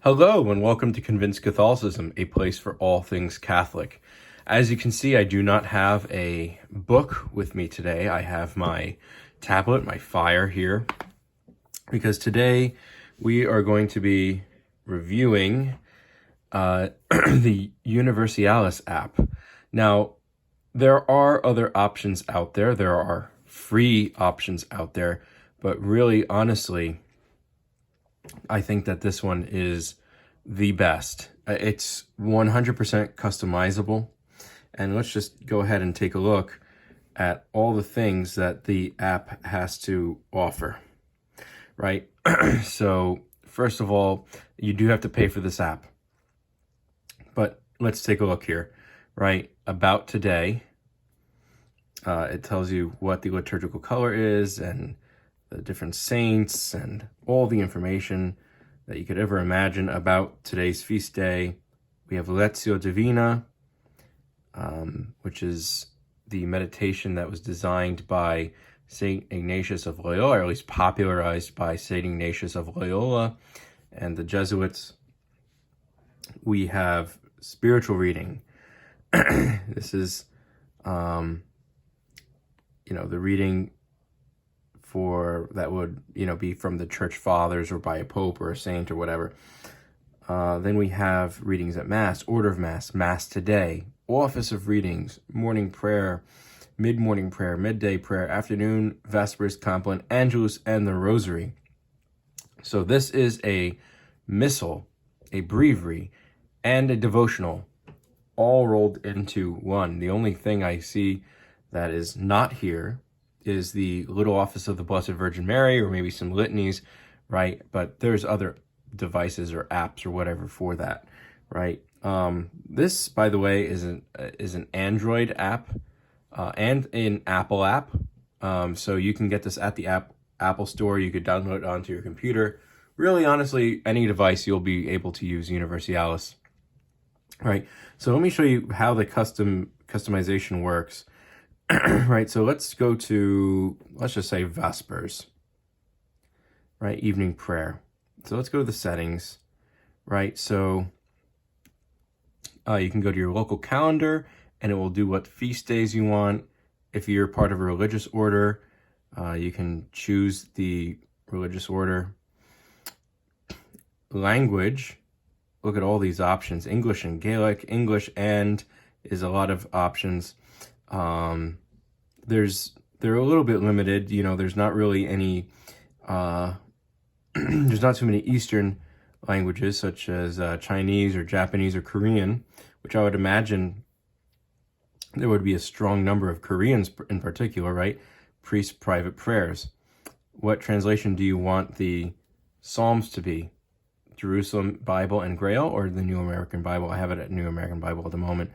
Hello and welcome to Convinced Catholicism, a place for all things Catholic. As you can see, I do not have a book with me today. I have my tablet, my Fire here, because today we are going to be reviewing the Universalis app. Now, there are other options out there. There are free options out there, but really, honestly, I think that this one is the best. It's 100% customizable. And let's just go ahead and take a look at all the things that the app has to offer, right? So first of all, you do have to pay for this app. But let's take a look here, right? About today, it tells you what the liturgical color is and the different saints and all the information that you could ever imagine about today's feast day. We have Lectio Divina, which is the meditation that was designed by St. Ignatius of Loyola, or at least popularized by St. Ignatius of Loyola and the Jesuits. We have spiritual reading. This is, the reading for that would, be from the church fathers or by a pope or a saint or whatever. Then we have readings at Mass, order of Mass, Mass today, office of readings, morning prayer, mid-morning prayer, midday prayer, afternoon, Vespers, Compline, Angelus, and the Rosary. So this is a missal, a breviary, and a devotional, all rolled into one. The only thing I see that is not here is the little office of the Blessed Virgin Mary, or maybe some litanies, right? But there's other devices or apps or whatever for that, right? This, by the way, is an Android app and an Apple app. So you can get this at the Apple Store. You could download it onto your computer. Really, honestly, any device you'll be able to use Universalis, right? So let me show you how the customization works. Right, so let's go to, let's just say Vespers, right, evening prayer. So let's go to the settings, right? So you can go to your local calendar and it will do what feast days you want. If you're part of a religious order, you can choose the religious order. Language, look at all these options, English and Gaelic, English and is a lot of options. They're a little bit limited, there's not really any, there's not too many Eastern languages such as Chinese or Japanese or Korean, which I would imagine there would be a strong number of Koreans in particular, right? Priest private prayers. What translation do you want the Psalms to be? Jerusalem Bible and Grail or the New American Bible? I have it at New American Bible at the moment.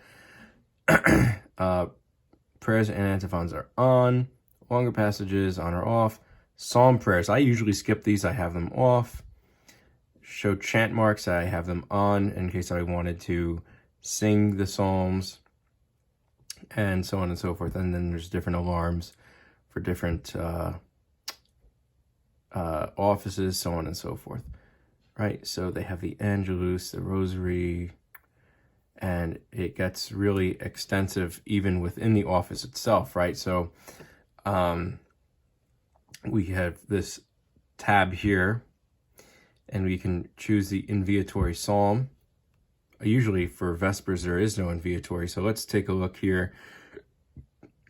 Prayers and antiphons are on. Longer passages on or off. Psalm prayers, I usually skip these. I have them off. Show chant marks, I have them on in case I wanted to sing the psalms, and so on and so forth. And then there's different alarms for different offices, so on and so forth. Right, so they have the Angelus, the Rosary, and it gets really extensive even within the office itself, right? So we have this tab here, and we can choose the inviatory psalm. Usually for Vespers, there is no inviatory, so let's take a look here.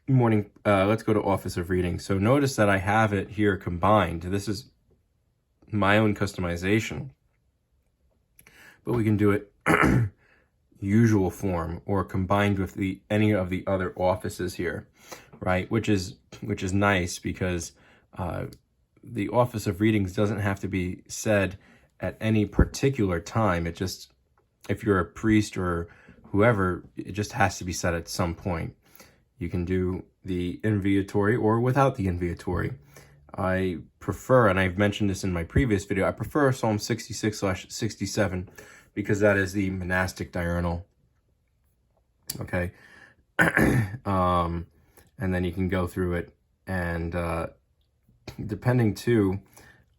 Morning, let's go to office of reading. So notice that I have it here combined. This is my own customization, but we can do it usual form or combined with any of the other offices here, right? Which is nice because the office of readings doesn't have to be said at any particular time. It just, if you're a priest or whoever, it just has to be said at some point. You can do the inviatory or without the inviatory. I prefer, and I've mentioned this in my previous video, I prefer Psalm 66/67 because that is the monastic diurnal. Okay. And then you can go through it, and depending too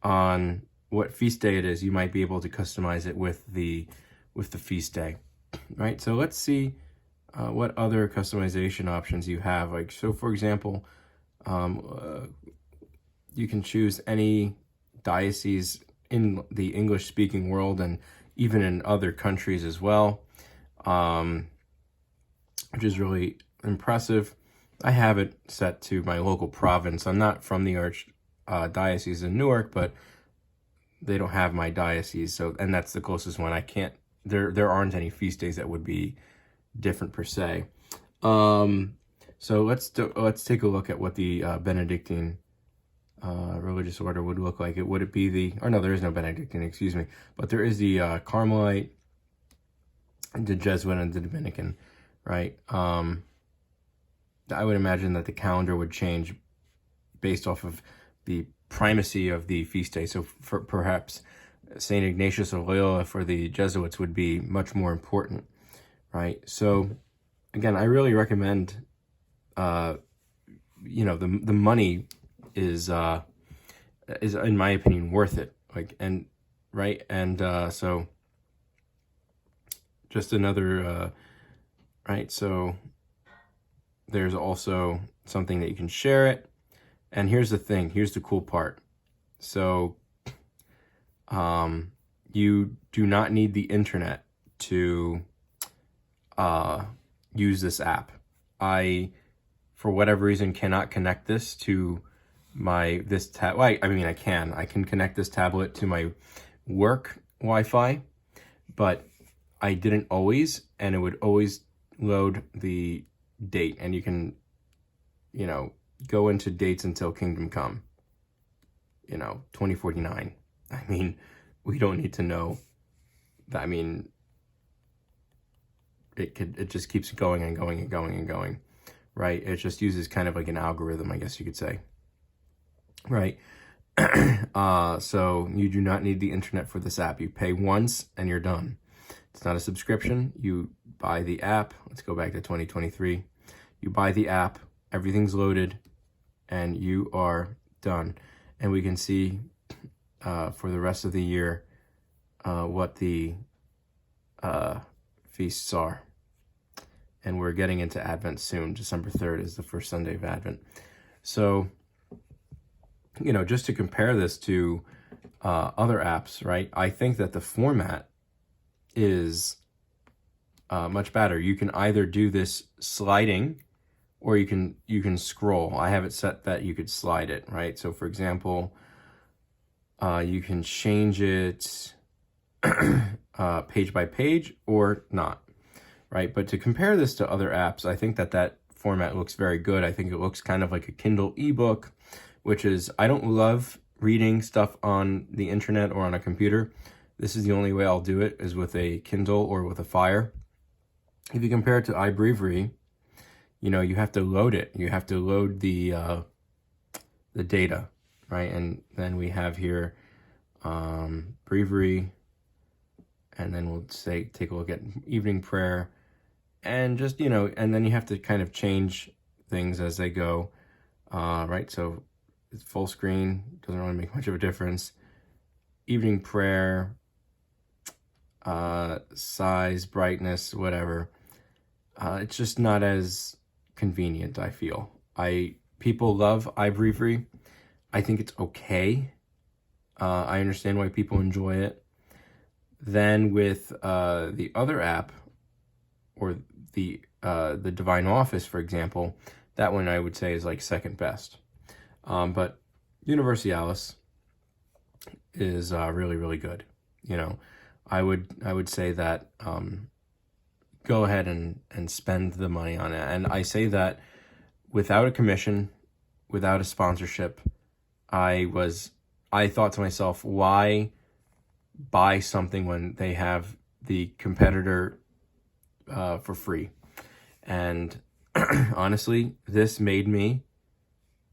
on what feast day it is, you might be able to customize it with the feast day, right? So let's see what other customization options you have. Like, so for example, you can choose any diocese in the English-speaking world and even in other countries as well, which is really impressive. I have it set to my local province. I'm not from the Archdiocese in Newark, but they don't have my diocese, so, and that's the closest one. I can't, there aren't any feast days that would be different per se. So let's take a look at what the Benedictine religious order would look like. Would it be the, or no, there is no Benedictine, excuse me, but there is the Carmelite, the Jesuit, and the Dominican, right? I would imagine that the calendar would change based off of the primacy of the feast day. So for perhaps St. Ignatius of Loyola for the Jesuits would be much more important, right? So again, I really recommend, you know, the money is in my opinion worth it. Like, and right, and so just another right. So there's also something that you can share it. And here's the thing, here's the cool part. So you do not need the internet to use this app. I, for whatever reason, cannot connect this to this tab. Well, I mean, I can connect this tablet to my work Wi-Fi, but I didn't always, and it would always load the date, and you can, you know, go into dates until kingdom come, you know, 2049. I mean, we don't need to know that. I mean, it just keeps going and going and going and going, right? It just uses kind of like an algorithm, I guess you could say, right? So you do not need the internet for this app. You pay once and you're done. It's not a subscription. You buy the app. Let's go back to 2023. You buy the app, everything's loaded, and you are done. And we can see for the rest of the year what the feasts are. And we're getting into Advent soon. December 3rd is the first Sunday of Advent. So, you know, just to compare this to other apps, right? I think that the format is much better. You can either do this sliding, or you can scroll. I have it set that you could slide it, right? So for example, you can change it page by page or not, right? But to compare this to other apps, I think that format looks very good. I think it looks kind of like a Kindle ebook, which is, I don't love reading stuff on the internet or on a computer. This is the only way I'll do it, is with a Kindle or with a Fire. If you compare it to iBreviary, you know, you have to load it. You have to load the data, right? And then we have here breviary, and then we'll take a look at evening prayer, and just, you know, and then you have to kind of change things as they go, right? So it's full screen, doesn't really make much of a difference. Evening prayer, size, brightness, whatever. It's just not as convenient, I feel. People love iBreviary. I think it's okay. I understand why people enjoy it. Then with the other app, or the Divine Office, for example, that one I would say is like second best. But Universalis is really, really good. You know, I would say that go ahead and spend the money on it. And I say that without a commission, without a sponsorship. I thought to myself, why buy something when they have the competitor for free? And honestly, this made me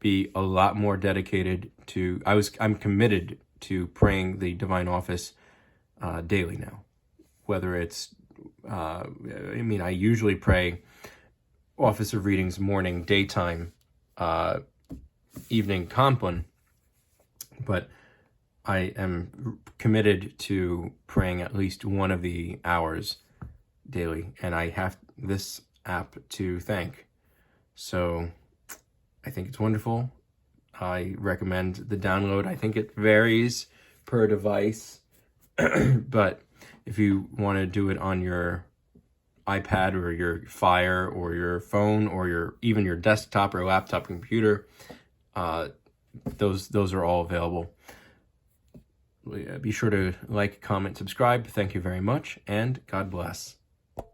be a lot more dedicated to, I'm committed to praying the Divine Office daily now. Whether it's, I mean, I usually pray Office of Readings morning, daytime, evening compline, but I am committed to praying at least one of the hours daily, and I have this app to thank. So I think it's wonderful. I recommend the download. I think it varies per device, but if you want to do it on your iPad or your Fire or your phone or even your desktop or laptop computer, those are all available. Be sure to like, comment, subscribe. Thank you very much, and God bless.